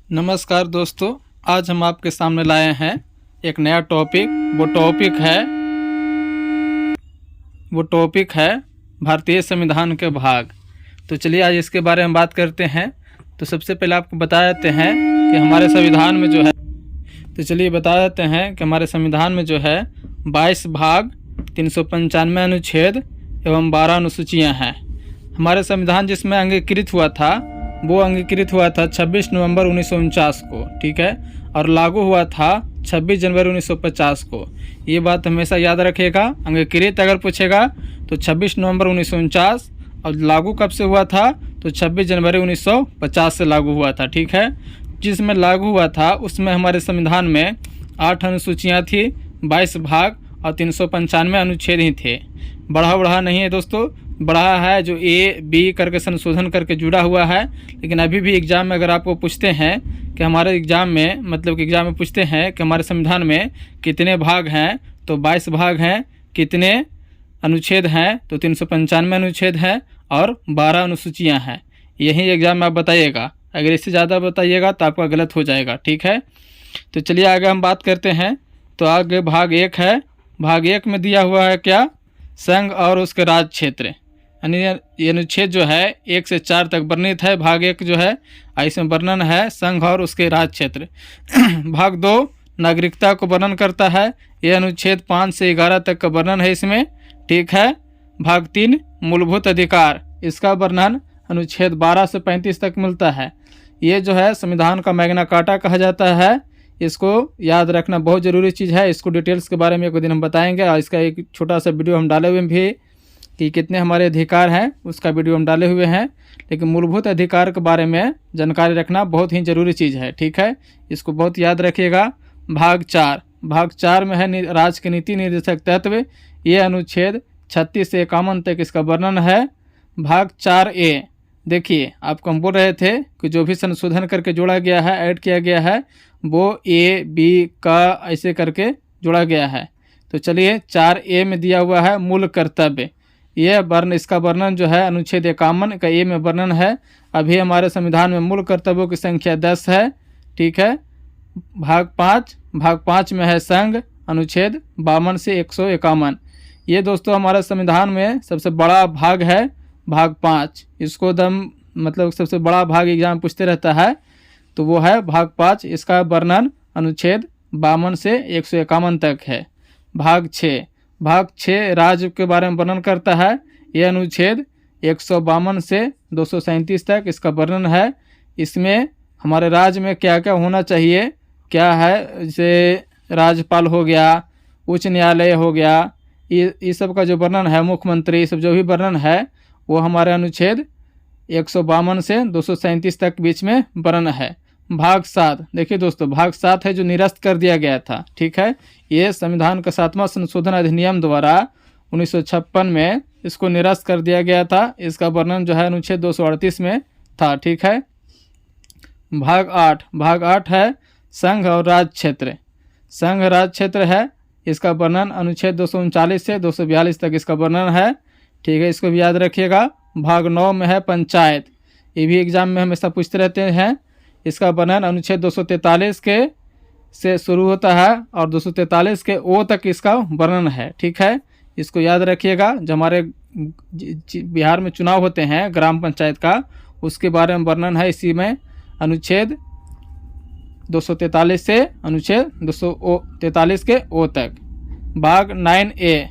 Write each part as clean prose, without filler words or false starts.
नमस्कार दोस्तों, आज हम आपके सामने लाए हैं एक नया टॉपिक। वो टॉपिक है भारतीय संविधान के भाग। तो चलिए आज इसके बारे में बात करते हैं। तो सबसे पहले आपको बता देते हैं कि हमारे संविधान में जो है 22 भाग, 395 अनुच्छेद एवं 12 अनुसूचियाँ हैं। हमारे संविधान जिसमें अंगीकृत हुआ था वो अंगीकृत हुआ था 26 नवंबर 1949 को, ठीक है, और लागू हुआ था 26 जनवरी 1950 को। ये बात हमेशा याद रखिएगा। अंगीकृत अगर पूछेगा तो 26 नवंबर 1949, और लागू कब से हुआ था तो 26 जनवरी 1950 से लागू हुआ था, ठीक है। जिसमें लागू हुआ था उसमें हमारे संविधान में 8 अनुसूचियाँ थी, 22 भाग और 395 अनुच्छेद ही थे। बढ़ा नहीं है दोस्तों, बढ़ा है जो ए बी करके संशोधन करके जुड़ा हुआ है। लेकिन अभी भी एग्ज़ाम में अगर आपको पूछते हैं कि हमारे एग्ज़ाम में पूछते हैं कि हमारे संविधान में कितने भाग हैं, तो 22 भाग हैं। कितने अनुच्छेद हैं तो 395 अनुच्छेद हैं और 12 अनुसूचियाँ हैं। यही एग्ज़ाम में आप बताइएगा। अगर इससे ज़्यादा बताइएगा तो आपका गलत हो जाएगा, ठीक है। तो चलिए आगे हम बात करते हैं। तो आगे भाग 1 है। भाग 1 में दिया हुआ है क्या, संघ और उसके राज्य क्षेत्र, यानी ये अनुच्छेद जो है 1 से 4 तक वर्णित है। भाग 1 जो है इसमें वर्णन है संघ और उसके राज्य क्षेत्र। भाग 2 नागरिकता को वर्णन करता है। ये अनुच्छेद 5 से 11 तक का वर्णन है इसमें, ठीक है। भाग 3 मूलभूत अधिकार, इसका वर्णन अनुच्छेद 12 से 35 तक मिलता है। ये जो है संविधान का मैग्ना कार्टा कहा जाता है। इसको याद रखना बहुत ज़रूरी चीज़ है। इसको डिटेल्स के बारे में एक दिन हम बताएंगे, और इसका एक छोटा सा वीडियो हम डाले हुए भी कि कितने हमारे अधिकार हैं, उसका वीडियो हम डाले हुए हैं। लेकिन मूलभूत अधिकार के बारे में जानकारी रखना बहुत ही ज़रूरी चीज़ है, ठीक है। इसको बहुत याद रखिएगा। भाग 4 में है राज्य के नीति निर्देशक तत्व। ये अनुच्छेद 36 से 51 तक इसका वर्णन है। भाग 4A, देखिए आपको हम बोल रहे थे कि जो भी संशोधन करके जोड़ा गया है, ऐड किया गया है, वो ए बी का ऐसे करके जोड़ा गया है। तो चलिए 4A में दिया हुआ है मूल कर्तव्य। ये इसका वर्णन जो है अनुच्छेद 51 का ए में वर्णन है। अभी हमारे संविधान में मूल कर्तव्यों की संख्या 10 है, ठीक है। भाग 5 में है संघ, अनुच्छेद 52 से 151। ये दोस्तों हमारे संविधान में सबसे बड़ा भाग है, भाग 5। इसको सबसे बड़ा भाग एग्जाम पूछते रहता है, तो वो है भाग 5। इसका वर्णन अनुच्छेद 52 से 151 तक है। भाग 6 राज्य के बारे में वर्णन करता है। यह अनुच्छेद 152 से 237 तक इसका वर्णन है। इसमें हमारे राज्य में क्या क्या होना चाहिए, क्या है, जैसे राज्यपाल हो गया, उच्च न्यायालय हो गया, ये सब का जो वर्णन है, मुख्यमंत्री, ये सब जो भी वर्णन है वो हमारे अनुच्छेद 152 से 237 तक बीच में वर्णन है। भाग 7, देखिए दोस्तों, भाग 7 है जो निरस्त कर दिया गया था, ठीक है। ये संविधान का 7वां संशोधन अधिनियम द्वारा 1956 में इसको निरस्त कर दिया गया था। इसका वर्णन जो है अनुच्छेद 238 में था, ठीक है। भाग 8 है संघ और राज्य क्षेत्र। संघ राज्य क्षेत्र है, इसका वर्णन अनुच्छेद 239 से 242 तक इसका वर्णन है, ठीक है। इसको भी याद रखिएगा। भाग 9 में है पंचायत। ये भी एग्जाम में हमेशा पूछते रहते हैं। इसका वर्णन अनुच्छेद 243 के से शुरू होता है और 243 के ओ तक इसका वर्णन है, ठीक है। इसको याद रखिएगा। जब हमारे बिहार में चुनाव होते हैं ग्राम पंचायत का, उसके बारे में वर्णन है इसी में, अनुच्छेद 243 से अनुच्छेद 243 के ओ तक। भाग 9A,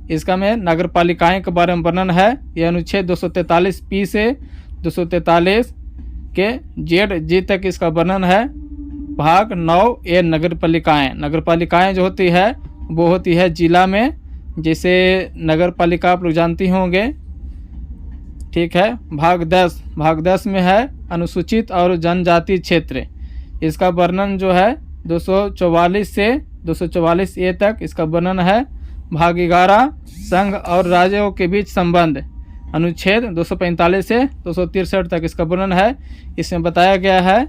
इसका में नगर पालिकाएँ के बारे में वर्णन है। यह अनुच्छेद 243P से 243 के ZG तक इसका वर्णन है। भाग 9A नगर पालिकाएँ जो होती है वो होती है जिला में, जैसे नगर पालिका आप लोग जानती होंगे, ठीक है। भाग 10 में है अनुसूचित और जनजाति क्षेत्र। इसका वर्णन जो है 244 से 244A तक इसका वर्णन है। भाग 11 संघ और राज्यों के बीच संबंध, अनुच्छेद 245 से 263 तक इसका वर्णन है। इसमें बताया गया है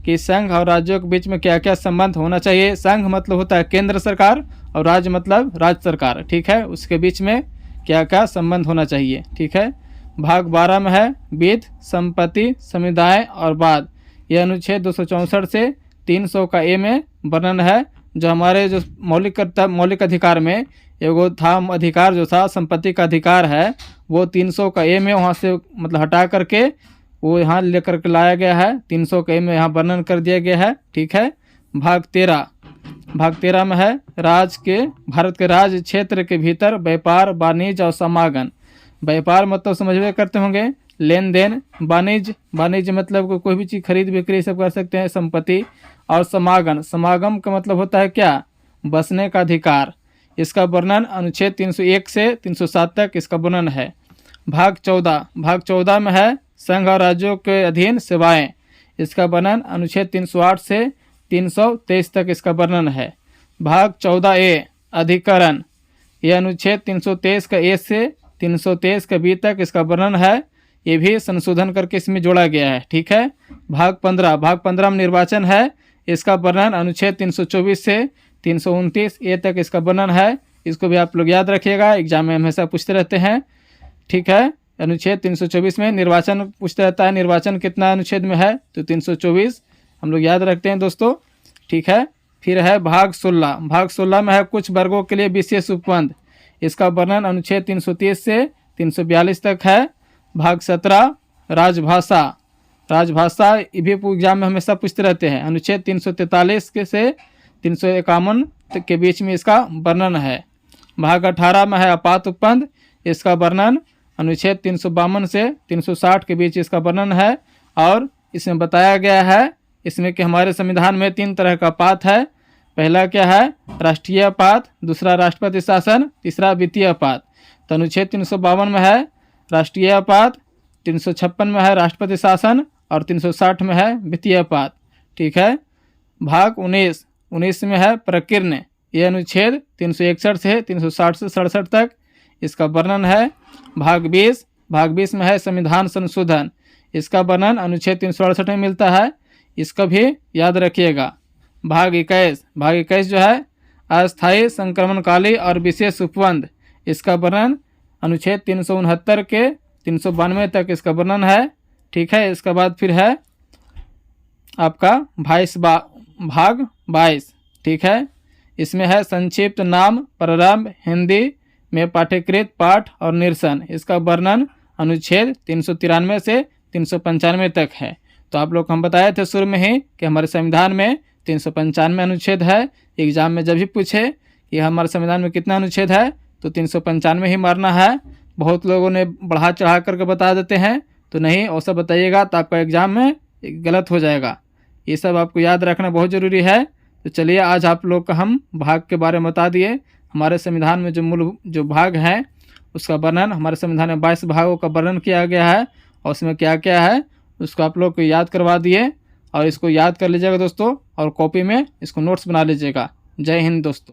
कि संघ और राज्यों के बीच में क्या क्या संबंध होना चाहिए। संघ मतलब होता है केंद्र सरकार और राज्य मतलब राज्य सरकार, ठीक है। उसके बीच में क्या क्या संबंध होना चाहिए, ठीक है। भाग 12 में है वित्त, संपत्ति, समुदाय और वाद। यह अनुच्छेद 264 से 300 का ए में वर्णन है। जो हमारे जो मौलिक अधिकार में एगो था अधिकार जो था संपत्ति का अधिकार है, वो 300 का ए में वहाँ से मतलब हटा करके वो यहाँ लेकर के लाया गया है। 300 का ए में यहाँ वर्णन कर दिया गया है। ठीक है। भाग 13 में है भारत के राज्य क्षेत्र के भीतर व्यापार, वाणिज्य और समागम। व्यापार मतलब समझवे करते होंगे लेन देन, वाणिज्य मतलब कोई भी चीज़ खरीद बिक्री सब कर सकते हैं, संपत्ति। और समागम का मतलब होता है क्या, बसने का अधिकार। इसका वर्णन अनुच्छेद 301 से 307 तक इसका वर्णन है। भाग 14 में है संघ और राज्यों के अधीन सेवाएं। इसका वर्णन अनुच्छेद 308 से 323 तक इसका वर्णन है। भाग 14 ए अधिकरण, यह अनुच्छेद 323 का ए से 323 का बी तक इसका वर्णन है। ये भी संशोधन करके इसमें जोड़ा गया है। ठीक है। भाग 15 में निर्वाचन है। इसका वर्णन अनुच्छेद 324 से 329 ए तक इसका वर्णन है। इसको भी आप लोग याद रखिएगा, एग्जाम में हमेशा पूछते रहते हैं। ठीक है। अनुच्छेद 324 में निर्वाचन पूछता रहता है। निर्वाचन कितना अनुच्छेद में है, तो 324 हम लोग याद रखते हैं दोस्तों। ठीक है। फिर है भाग 16 में है कुछ वर्गों के लिए विशेष उपबंध। इसका वर्णन अनुच्छेद 330 से 342 तक है। भाग 17 राजभाषा, ये भी एग्जाम में हमेशा पूछते रहते हैं। अनुच्छेद 343 के से 351 के बीच में इसका वर्णन है। भाग 18 में है आपात उपबंध। इसका वर्णन अनुच्छेद 352 से 360 के बीच इसका वर्णन है। और इसमें बताया गया है इसमें कि हमारे संविधान में 3 तरह का आपात है। पहला क्या है, राष्ट्रीय आपात, दूसरा राष्ट्रपति शासन, तीसरा वित्तीय आपात। तो अनुच्छेद 352 में है राष्ट्रीय आपात, 356 में है राष्ट्रपति शासन और 360 में है वित्तीय आपात। ठीक है। भाग 19 में है प्रकीर्ण। यह अनुच्छेद 361 से 360 से 67 तक इसका वर्णन है। भाग 20 में है संविधान संशोधन। इसका वर्णन अनुच्छेद 368 में मिलता है। इसका भी याद रखिएगा। भाग 21 जो है अस्थायी, संक्रमणकाली और विशेष उपबंध। इसका वर्णन अनुच्छेद 369 के 392 तक इसका वर्णन है। ठीक है। इसके बाद फिर है आपका भाग 22। ठीक है। इसमें है संक्षिप्त नाम प्रारंभ, हिंदी में पाठ्यकृत पाठ और निरसन। इसका वर्णन अनुच्छेद 393 से 395 तक है। तो आप लोग को हम बताए थे शुरू में ही कि हमारे संविधान में 395 अनुच्छेद है। एग्जाम में जब भी पूछे कि हमारे संविधान में कितना अनुच्छेद है, तो 395 ही मारना है। बहुत लोगों ने बढ़ा चढ़ा करके बता देते हैं, तो नहीं, ऐसा बताइएगा तो आपका एग्जाम में गलत हो जाएगा। ये सब आपको याद रखना बहुत ज़रूरी है। तो चलिए आज आप लोग का हम भाग के बारे में बता दिए। हमारे संविधान में जो भाग हैं उसका वर्णन, हमारे संविधान में 22 भागों का वर्णन किया गया है और उसमें क्या क्या है उसको आप लोग को याद करवा दिए। और इसको याद कर लीजिएगा दोस्तों, और कॉपी में इसको नोट्स बना लीजिएगा। जय हिंद दोस्तों।